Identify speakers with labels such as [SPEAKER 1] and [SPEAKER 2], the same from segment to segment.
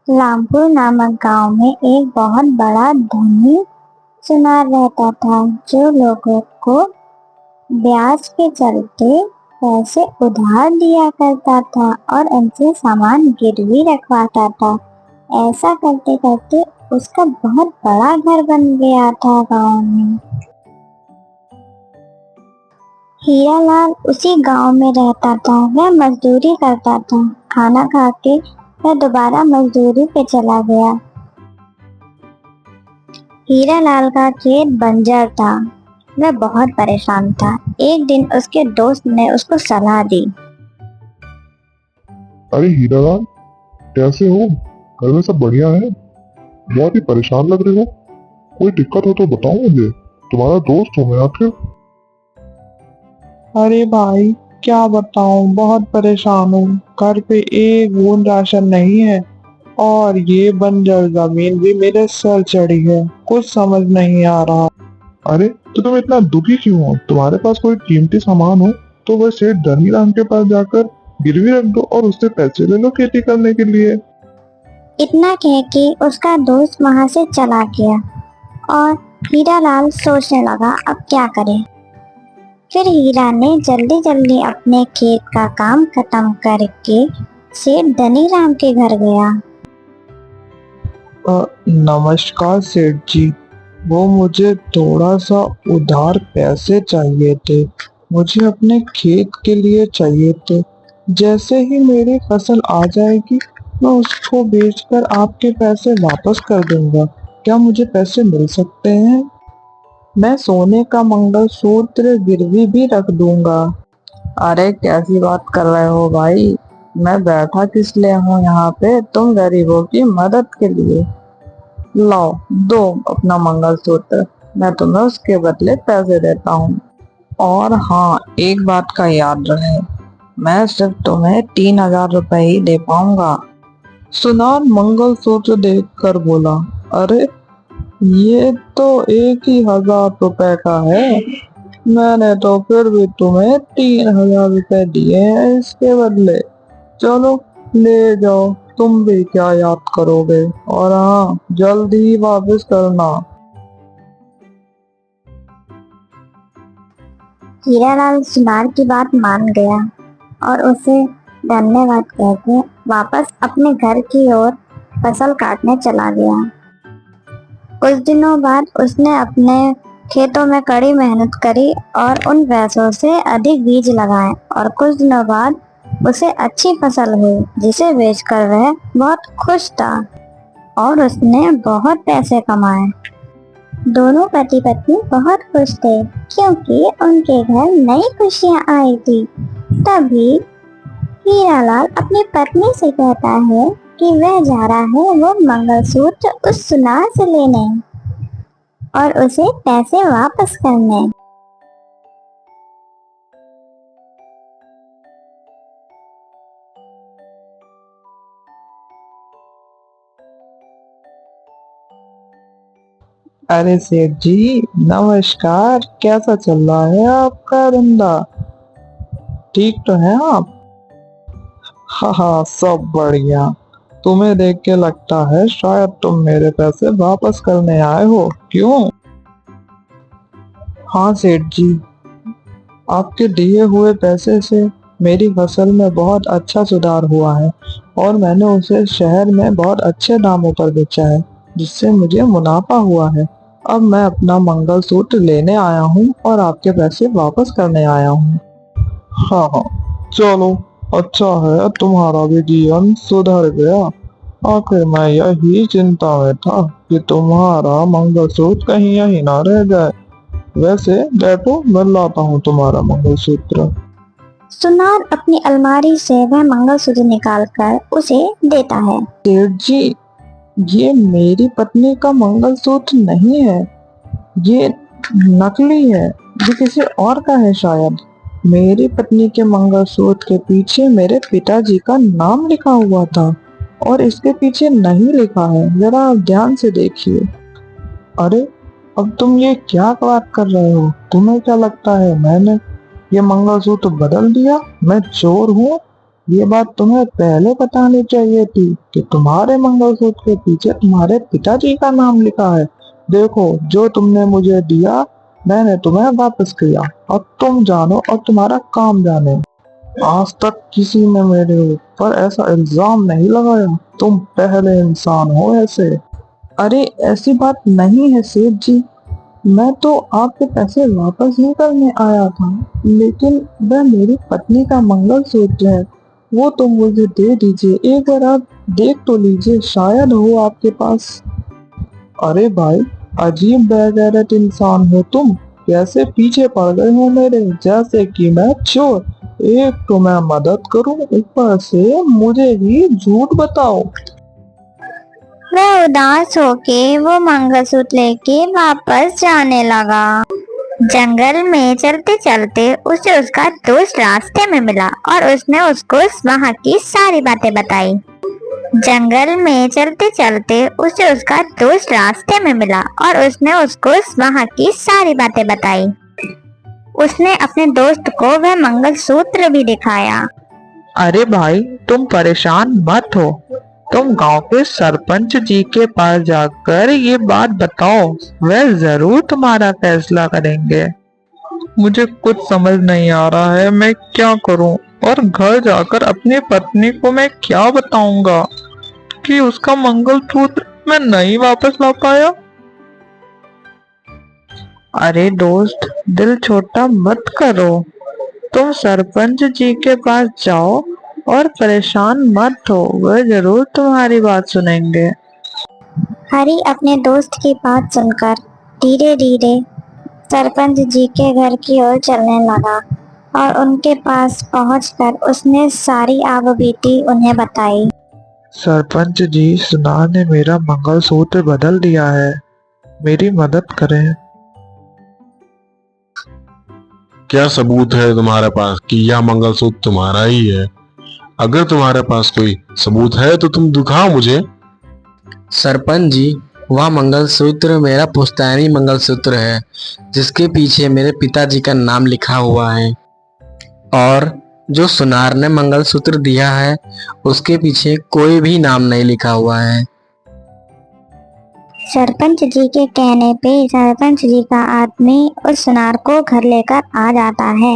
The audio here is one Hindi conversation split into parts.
[SPEAKER 1] रामपुर नामक गांव में एक बहुत बड़ा धनी सुनार रहता था, जो लोगों को ब्याज के चलते पैसे उधार दिया करता था और उनसे सामान गिरवी रखवाता था। ऐसा करते करते उसका बहुत बड़ा घर बन गया था गांव में। हीरालाल उसी गांव में रहता था। वह मजदूरी करता था। खाना खा के वह दोबारा मजदूरी पे चला गया। हीरालाल का खेत बंजर था। वह बहुत परेशान था। एक दिन उसके दोस्त ने उसको सलाह दी।
[SPEAKER 2] अरे हीरालाल, कैसे हो? घर में सब बढ़िया है? बहुत ही परेशान लग रहे हो। कोई दिक्कत हो तो बताओ मुझे, तुम्हारा दोस्त हूँ मैं आखिर।
[SPEAKER 3] अरे भाई, क्या बताऊं, बहुत परेशान हूँ। घर पे एक बूंद राशन नहीं है और ये बंजर जमीन भी मेरे सर चढ़ी है। कुछ समझ नहीं आ रहा।
[SPEAKER 2] अरे तो तुम इतना दुखी क्यों हो? तुम्हारे पास कोई कीमती सामान हो तो वह सेठ धनीराम के पास जाकर गिरवी रख दो और उससे पैसे ले लो खेती करने के लिए।
[SPEAKER 1] इतना कह के उसका दोस्त वहां से चला गया और हीरालाल सोचने लगा अब क्या करे। फिर हीरा ने जल्दी जल्दी अपने खेत का काम खत्म करके सेठ धनीराम के घर गया।
[SPEAKER 3] नमस्कार सेठ जी, वो मुझे थोड़ा सा उधार पैसे चाहिए थे। मुझे अपने खेत के लिए चाहिए थे। जैसे ही मेरी फसल आ जाएगी मैं उसको बेचकर आपके पैसे वापस कर दूंगा। क्या मुझे पैसे मिल सकते हैं? मैं सोने का मंगलसूत्र गिरवी भी रख दूंगा। अरे कैसी बात कर रहे हो भाई? मैं बैठा किस लिए हूँ यहाँ पे? तुम गरीबों की मदद के लिए। लाओ, दो अपना मंगलसूत्र, मैं तुम्हें उसके बदले पैसे देता हूँ। और हाँ, एक बात का याद रहे, मैं सिर्फ तुम्हें 3,000 रुपए ही दे पाऊंगा। सुनार मंगलसूत्र देखकर बोला, अरे ये तो 1,000 रुपए का है। मैंने तो फिर भी तुम्हें 3,000 रुपए दिए हैं इसके बदले। चलो ले जाओ, तुम भी क्या याद करोगे। और हाँ, जल्दी ही वापस करना।
[SPEAKER 1] हीरालाल सुनार की बात मान गया और उसे धन्यवाद कहकर वापस अपने घर की ओर फसल काटने चला गया। कुछ दिनों बाद उसने अपने खेतों में कड़ी मेहनत करी और उन पैसों से अधिक बीज लगाए और कुछ दिनों बाद उसे अच्छी फसल हुई, जिसे बेचकर वह बहुत खुश था और उसने बहुत पैसे कमाए। दोनों पति पत्नी बहुत खुश थे क्योंकि उनके घर नई खुशियां आई थी। तभी हीरालाल अपनी पत्नी से कहता है कि वह जा रहा है वो मंगलसूत्र उस सुनार से लेने और उसे पैसे वापस करने।
[SPEAKER 3] अरे सेठ जी, नमस्कार। कैसा चल रहा है आपका धंधा? ठीक तो है आप? हाँ हाँ, सब बढ़िया। तुम्हें देख के लगता है शायद तुम मेरे पैसे वापस करने आए हो, क्यों? हाँ सेठ जी, आपके दिए हुए पैसे से मेरी फसल में बहुत अच्छा सुधार हुआ है और मैंने उसे शहर में बहुत अच्छे दामों पर बेचा है, जिससे मुझे मुनाफा हुआ है। अब मैं अपना मंगलसूत्र लेने आया हूँ और आपके पैसे वापस करने आया हूँ।
[SPEAKER 2] हाँ हाँ, चलो, अच्छा है तुम्हारा भी जीवन सुधर गया। आखिर मैं यही चिंता में था कि तुम्हारा मंगलसूत्र कहीं यहीं ना रह जाए। वैसे बैठो, मैं लाता हूँ तुम्हारा मंगलसूत्र।
[SPEAKER 1] सुनार अपनी अलमारी से वह मंगलसूत्र निकालकर उसे देता है।
[SPEAKER 3] सेठ जी, ये मेरी पत्नी का मंगलसूत्र नहीं है, ये नकली है। ये किसी और का है शायद। मेरी पत्नी के मंगलसूत्र के पीछे मेरे पिताजी का नाम लिखा हुआ था और इसके पीछे नहीं लिखा है। जरा आप ध्यान से देखिए। अरे, अब तुम ये क्या बात कर रहे हो? तुम्हें क्या लगता है मैंने ये मंगलसूत्र बदल दिया? मैं चोर हूँ? ये बात तुम्हें पहले बतानी चाहिए थी कि तुम्हारे मंगलसूत्र के पीछे तुम्हारे पिताजी का नाम लिखा है। देखो, जो तुमने मुझे दिया मैंने तुम्हें वापस किया। अब तुम जानो और तुम्हारा काम जाने। आज तक किसी ने मेरे ऊपर ऐसा इल्जाम नहीं लगाया। तुम पहले इंसान हो ऐसे। अरे ऐसी बात नहीं है सेठ जी, मैं तो आपके पैसे वापस ही करने आया था, लेकिन वह मेरी पत्नी का मंगलसूत्र है, वो तो मुझे दे दीजिए। एक बार आप देख तो लीजिए, शायद हो आपके पास। अरे भाई, अजीब बेगैरत इंसान हो तुम। कैसे पीछे पड़ गए हो मेरे, जैसे कि मैं चोर। एक तो मैं मदद करूं, ऊपर से मुझे ही झूठ बताओ।
[SPEAKER 1] वह उदास होके वो मंगलसूत्र लेके वापस जाने लगा। जंगल में चलते चलते उसे उसका दोस्त रास्ते में मिला और उसने उसको वहाँ की सारी बातें बताई। जंगल में चलते चलते उसे उसका दोस्त रास्ते में मिला और उसने उसको वहाँ की सारी बातें बताई। उसने अपने दोस्त को वह मंगलसूत्र भी दिखाया।
[SPEAKER 3] अरे भाई, तुम परेशान मत हो। तुम गांव के सरपंच जी के पास जाकर ये बात बताओ, वह जरूर तुम्हारा फैसला करेंगे। मुझे कुछ समझ नहीं आ रहा है, मैं क्या करूं? और घर जाकर अपनी पत्नी को मैं क्या बताऊंगा कि उसका मंगलसूत्र मैं नहीं वापस ला पाया? अरे दोस्त, दिल छोटा मत करो। तुम सरपंच जी के पास जाओ और परेशान मत हो, वह जरूर तुम्हारी बात सुनेंगे।
[SPEAKER 1] हरी अपने दोस्त की बात सुनकर धीरे धीरे सरपंच जी के घर की ओर चलने लगा और उनके पास पहुंचकर उसने सारी आबीती उन्हें बताई।
[SPEAKER 3] सरपंच जी, सुनार ने मेरा मंगलसूत्र बदल दिया है, मेरी मदद करें।
[SPEAKER 4] क्या सबूत है तुम्हारे पास कि यह मंगलसूत्र तुम्हारा ही है? अगर तुम्हारे पास कोई सबूत है तो तुम दिखाओ मुझे।
[SPEAKER 5] सरपंच जी, वह मंगलसूत्र मेरा पुश्तैनी मंगलसूत्र है, जिसके पीछे मेरे पिताजी का नाम लिखा हुआ है। और जो सुनार ने मंगलसूत्र दिया है, उसके पीछे कोई भी नाम नहीं लिखा हुआ है।
[SPEAKER 1] सरपंच जी के कहने पे सरपंच जी का आदमी उस सुनार को घर लेकर आ जाता है।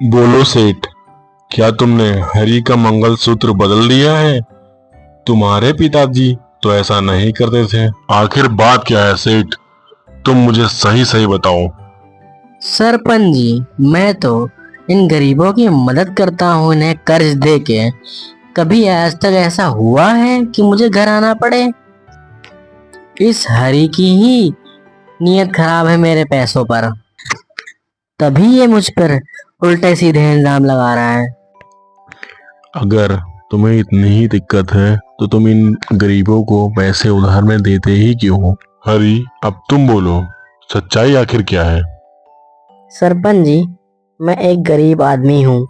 [SPEAKER 4] बोलो सेठ, क्या तुमने हरी का मंगलसूत्र बदल दिया है? तुम्हारे पिताजी तो ऐसा नहीं करते थे। आखिर बात क्या है सेठ? तुम मुझे सही सही बताओ।
[SPEAKER 5] सरपंच जी, मैं तो इन गरीबों की मदद करता हूँ, इन्हें कर्ज दे के। कभी आज तक ऐसा हुआ है कि मुझे घर आना पड़े? इस हरी की ही नीयत खराब है मेरे पैसों पर, तभी ये मुझ पर उल्टे सीधे इल्जाम लगा रहा है।
[SPEAKER 4] अगर तुम्हें इतनी ही दिक्कत है तो तुम इन गरीबों को पैसे उधार में देते ही क्यों हो? हरी, अब तुम बोलो, सच्चाई आखिर क्या है?
[SPEAKER 5] सरपंच जी, मैं एक गरीब आदमी हूँ,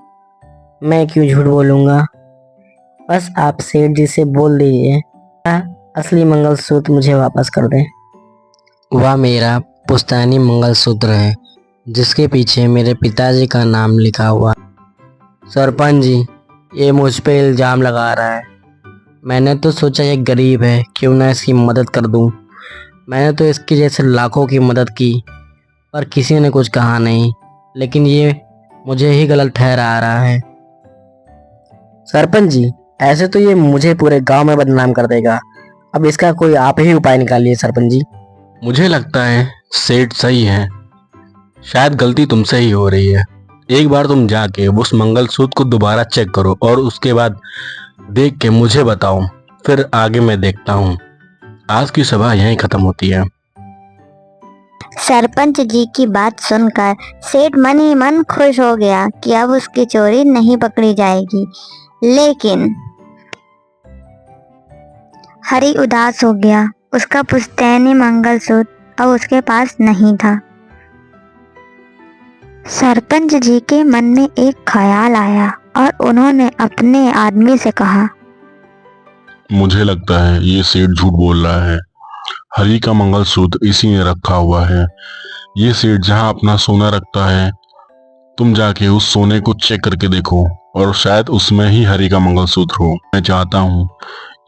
[SPEAKER 5] मैं क्यों झूठ बोलूंगा। बस आप सेठ जी से बोल दीजिए, असली मंगलसूत्र मुझे वापस कर दें। वह मेरा पुश्तैनी मंगलसूत्र है, जिसके पीछे मेरे पिताजी का नाम लिखा हुआ। सरपंच जी, ये मुझ पे इल्जाम लगा रहा है। मैंने तो सोचा ये गरीब है, क्यों ना इसकी मदद कर दूं। मैंने तो इसके जैसे लाखों की मदद की, पर किसी ने कुछ कहा नहीं, लेकिन ये मुझे ही गलत ठहरा रहा है। सरपंच जी, ऐसे तो ये मुझे पूरे गांव में बदनाम कर देगा। अब इसका कोई आप ही उपाय निकालिए सरपंच जी।
[SPEAKER 4] मुझे लगता है सेठ सही है, शायद गलती तुमसे ही हो रही है। एक बार तुम जाके उस मंगलसूत्र को दोबारा चेक करो और उसके बाद देख के मुझे बताओ, फिर आगे मैं देखता हूँ। आज की सभा यहीं खत्म होती है।
[SPEAKER 1] सरपंच जी की बात सुनकर सेठ मन ही मन खुश हो गया कि अब उसकी चोरी नहीं पकड़ी जाएगी। लेकिन हरी उदास हो गया, उसका पुश्तैनी मंगलसूत्र अब उसके पास नहीं था। सरपंच जी के मन में एक ख्याल आया और उन्होंने अपने आदमी से कहा,
[SPEAKER 4] मुझे लगता है ये सेठ झूठ बोल रहा है।
[SPEAKER 6] हरी का मंगलसूत्र इसी में रखा हुआ है। ये सेठ जहाँ अपना सोना रखता है, तुम जाके उस सोने को चेक करके देखो और शायद उसमें ही हरी का मंगलसूत्र हो। मैं चाहता हूँ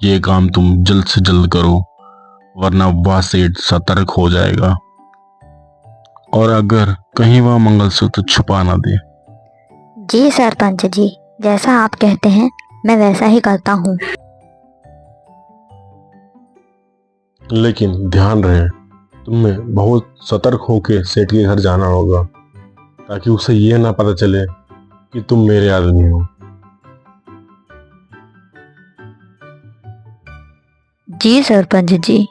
[SPEAKER 6] ये काम तुम जल्द से जल्द करो, वरना वह सेठ सतर्क हो जाएगा और अगर कहीं वह मंगलसूत्र छुपा ना दे।
[SPEAKER 1] जी सरपंच जी, जैसा आप कहते हैं मैं वैसा ही करता हूँ।
[SPEAKER 6] लेकिन ध्यान रहे, तुम्हें बहुत सतर्क होके सेठ के घर जाना होगा, ताकि उसे ये ना पता चले कि तुम मेरे आदमी हो।
[SPEAKER 1] जी सरपंच जी,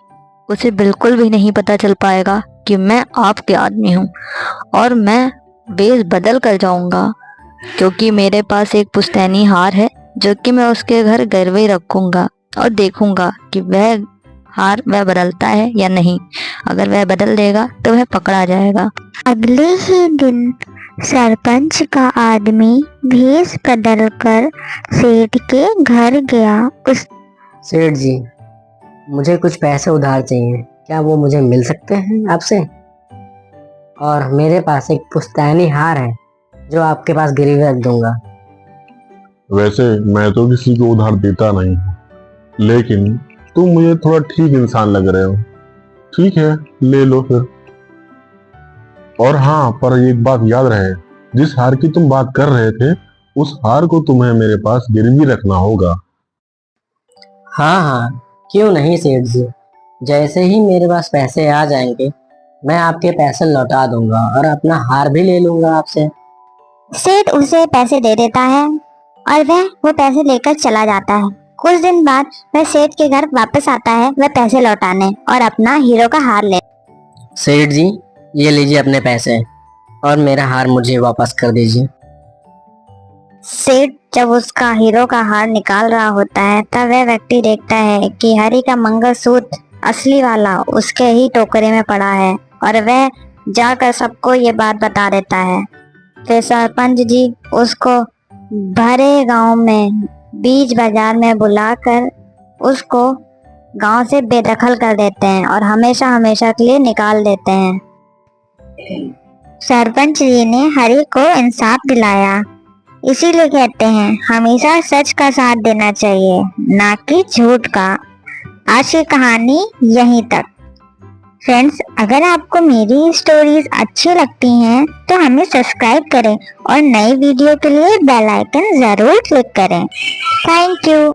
[SPEAKER 1] उसे बिल्कुल भी नहीं पता चल पाएगा कि मैं आपके आदमी हूँ, और मैं वेश बदल कर जाऊंगा, क्योंकि मेरे पास एक पुश्तैनी हार है जो कि मैं उसके घर गिरवे रखूंगा और देखूंगा कि वह हार वह बदलता है या नहीं। अगर वह बदल देगा तो वह पकड़ा जाएगा। अगले ही दिन सरपंच का आदमी भेष बदलकर सेठ के घर गया। उस
[SPEAKER 5] सेठ जी, मुझे कुछ पैसे उधार चाहिए, क्या वो मुझे मिल सकते हैं आपसे? और मेरे पास एक पुश्तैनी हार है जो आपके पास गिरवी रख दूंगा।
[SPEAKER 6] वैसे मैं तो किसी को उधार देता नहीं हूँ, लेकिन तुम मुझे थोड़ा ठीक इंसान लग रहे हो। ठीक है, ले लो फिर। और हाँ, पर एक बात याद रहे, जिस हार की तुम बात कर रहे थे, उस हार को तुम्हें मेरे पास गिरवी रखना होगा।
[SPEAKER 5] हाँ हाँ, क्यों नहीं सेठ जी, जैसे ही मेरे पास पैसे आ जाएंगे मैं आपके पैसे लौटा दूंगा और अपना हार भी ले लूंगा आपसे।
[SPEAKER 1] सेठ उसे पैसे दे देता है और वह वो पैसे लेकर चला जाता है। कुछ दिन बाद वह सेठ के घर वापस आता है, वह पैसे लौटाने और अपना हीरो का हार ले।
[SPEAKER 5] सेठ जी, ये लीजिए अपने पैसे और मेरा हार मुझे वापस कर दीजिए।
[SPEAKER 1] सेठ जब उसका हीरो का हार निकाल रहा होता है, तब वह व्यक्ति देखता है कि हरी का मंगलसूत्र असली वाला उसके ही टोकरे में पड़ा है, और वह जाकर सबको ये बात बता देता है। फिर सरपंच जी उसको भरे गांव में बीच बाजार में बुलाकर उसको गांव से बेदखल कर देते हैं और हमेशा हमेशा के लिए निकाल देते हैं। सरपंच जी ने हरी को इंसाफ दिलाया, इसीलिए कहते हैं हमेशा सच का साथ देना चाहिए, ना कि झूठ का। आज की कहानी यहीं तक। फ्रेंड्स, अगर आपको मेरी स्टोरीज अच्छी लगती हैं तो हमें सब्सक्राइब करें और नई वीडियो के लिए बेल आइकन जरूर क्लिक करें। Thank you.